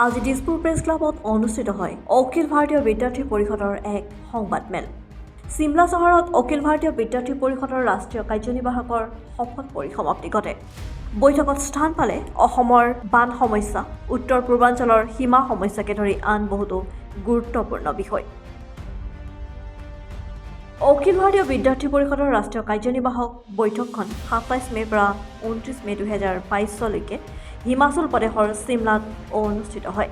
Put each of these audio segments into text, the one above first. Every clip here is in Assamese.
আজি দিছপুৰ প্ৰেছ ক্লাবত অনুষ্ঠিত হয় অখিল ভাৰতীয় বিদ্যাৰ্থী পৰিষদৰ এক সংবাদমেল। চিমলা চহৰত অখিল ভাৰতীয় বিদ্যাৰ্থী পৰিষদৰ ৰাষ্ট্ৰীয় কাৰ্যনিৰ্বাহকৰ শপত পৰিসমাপ্তি ঘটে। বৈঠকত স্থান পালে অসমৰ বান সমস্যা, উত্তৰ পূৰ্বাঞ্চলৰ সীমা সমস্যাকে ধৰি আন বহুতো গুৰুত্বপূৰ্ণ বিষয়। অখিল ভাৰতীয় বিদ্যাৰ্থী পৰিষদৰ ৰাষ্ট্ৰীয় কাৰ্যনিৰ্বাহক বৈঠকখন ২৭ মে'ৰ পৰা ২৯ মে' ২০২২লৈকে হিমাচল প্ৰদেশৰ চিমলাত অনুষ্ঠিত হয়।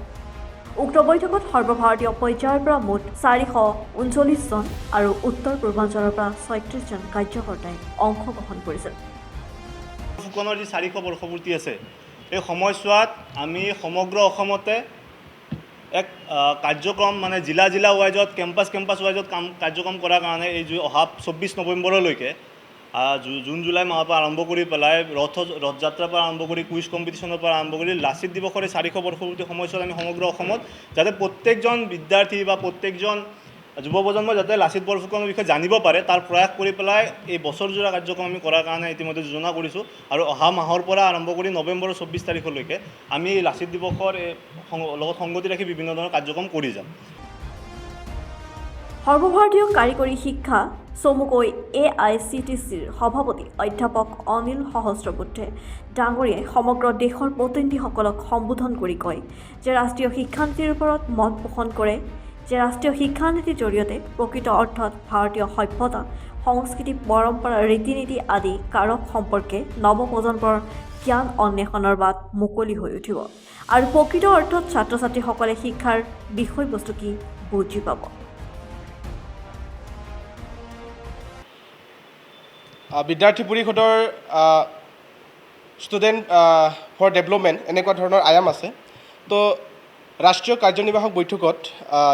উক্ত বৈঠকত সৰ্বভাৰতীয় পৰ্যায়ৰ পৰা মুঠ ৪৩৯ জন আৰু উত্তৰ পূৰ্বাঞ্চলৰ পৰা ৩৬ জন কাৰ্যকৰ্তাই অংশগ্ৰহণ কৰিছিল। ফুকনৰ যি ৪০০ বৰ্ষপূৰ্তি আছে, এই সময়ছোৱাত আমি সমগ্ৰ অসমতে এক কাৰ্যক্ৰম মানে জিলা ৱাইজত কেম্পাছ ৱাইজত কাৰ্যক্ৰম কৰাৰ কাৰণে এই অহা ২৪ নৱেম্বৰলৈকে জুন জুলাই মাহৰ পৰা আৰম্ভ কৰি পেলাই ৰথযাত্ৰাৰ পৰা আৰম্ভ কৰি কুইজ কম্পিটিশ্যনৰ পৰা আৰম্ভ কৰি লাচিত দিৱসৰ এই ৪০০ বৰ্ষপূৰ্তি সময়ছোৱাত আমি সমগ্ৰ অসমত যাতে প্ৰত্যেকজন বিদ্যাৰ্থী বা প্ৰত্যেকজন যুৱ প্ৰজন্মই যাতে লাচিত বৰফুকনৰ বিষয়ে জানিব পাৰে তাৰ প্ৰয়াস কৰি পেলাই এই বছৰজোৰা কাৰ্যক্ৰম আমি কৰাৰ কাৰণে ইতিমধ্যে যোজনা কৰিছোঁ। আৰু অহা মাহৰ পৰা আৰম্ভ কৰি নৱেম্বৰৰ ২৪ তাৰিখলৈকে আমি লাচিত দিৱসৰ লগত সংগতি ৰাখি বিভিন্ন ধৰণৰ কাৰ্যক্ৰম কৰি যাম। সৰ্বভাৰতীয় কাৰিকৰী শিক্ষা চমুকৈ AICTCৰ সভাপতি অধ্যাপক অনিল সহস্ৰবুদ্ধে ডাঙৰীয়াই সমগ্ৰ দেশৰ প্ৰতিনিধিসকলক সম্বোধন কৰি কয় যে ৰাষ্ট্ৰীয় শিক্ষানীতিৰ ওপৰত মত পোষণ কৰে যে ৰাষ্ট্ৰীয় শিক্ষানীতিৰ জৰিয়তে প্ৰকৃত অৰ্থত ভাৰতীয় সভ্যতা, সংস্কৃতি, পৰম্পৰা, ৰীতি নীতি আদি কাৰক সম্পৰ্কে নৱপ্ৰজন্মৰ জ্ঞান অন্বেষণৰ বাট মুকলি হৈ উঠিব আৰু প্ৰকৃত অৰ্থত ছাত্ৰ ছাত্ৰীসকলে শিক্ষাৰ বিষয়বস্তু কি বুজি পাব। বিদ্যাৰ্থী পৰিষদৰ ষ্টুডেণ্ট ফৰ ডেভেলপমেণ্ট এনেকুৱা ধৰণৰ আয়াম আছে। তো ৰাষ্ট্ৰীয় কাৰ্যনিৰ্বাহক বৈঠকত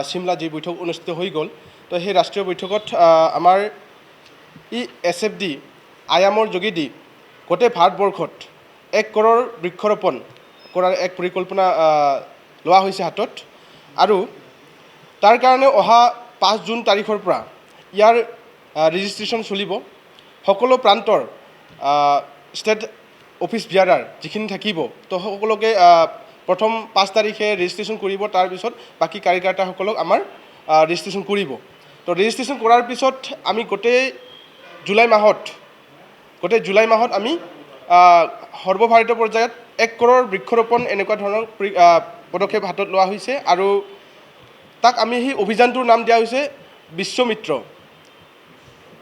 চিমলা যি বৈঠক অনুষ্ঠিত হৈ গ'ল, তো সেই ৰাষ্ট্ৰীয় বৈঠকত আমাৰ SFD আয়ামৰ যোগেদি গোটেই ভাৰতবৰ্ষত ১ কৰ'ৰ বৃক্ষৰোপণ কৰাৰ এক পৰিকল্পনা লোৱা হৈছে হাতত। আৰু তাৰ কাৰণে অহা ৫ জুন তাৰিখৰ পৰা ইয়াৰ ৰেজিষ্ট্ৰেশ্যন চলিব। সকলো প্ৰান্তৰ ষ্টেট অফিচ বিয়াৰাৰ যিখিনি থাকিব, তো সকলোকে প্ৰথম ৫ তাৰিখে ৰেজিষ্ট্ৰেশ্যন কৰিব, তাৰপিছত বাকী কাৰ্যকৰ্তাসকলক আমাৰ ৰেজিষ্ট্ৰেশ্যন কৰিব। তো ৰেজিষ্ট্ৰেশ্যন কৰাৰ পিছত আমি গোটেই জুলাই মাহত আমি সৰ্বভাৰতীয় পৰ্যায়ত ১ কৰ'ৰ বৃক্ষৰোপণ এনেকুৱা ধৰণৰ পদক্ষেপ হাতত লোৱা হৈছে। আৰু তাক আমি সেই অভিযানটোৰ নাম দিয়া হৈছে বিশ্বমিত্ৰ।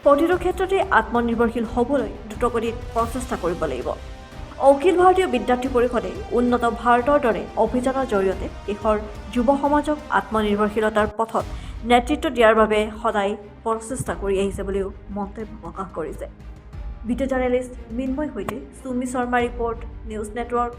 প্ৰতিটো ক্ষেত্ৰতে আত্মনিৰ্ভৰশীল হ'বলৈ দ্ৰুতগতিত প্ৰচেষ্টা কৰিব লাগিব। অখিল ভাৰতীয় বিদ্যাৰ্থী পৰিষদে উন্নত ভাৰতৰ দৰে অভিযানৰ জৰিয়তে দেশৰ যুৱ সমাজক আত্মনিৰ্ভৰশীলতাৰ পথত নেতৃত্ব দিয়াৰ বাবে সদায় প্ৰচেষ্টা কৰি আহিছে বুলিও মন্তব্য প্ৰকাশ কৰিছে। ভিডিঅ' জাৰ্নেলিষ্ট মিন্ময় সৈতে Sumi Sharma report, news network.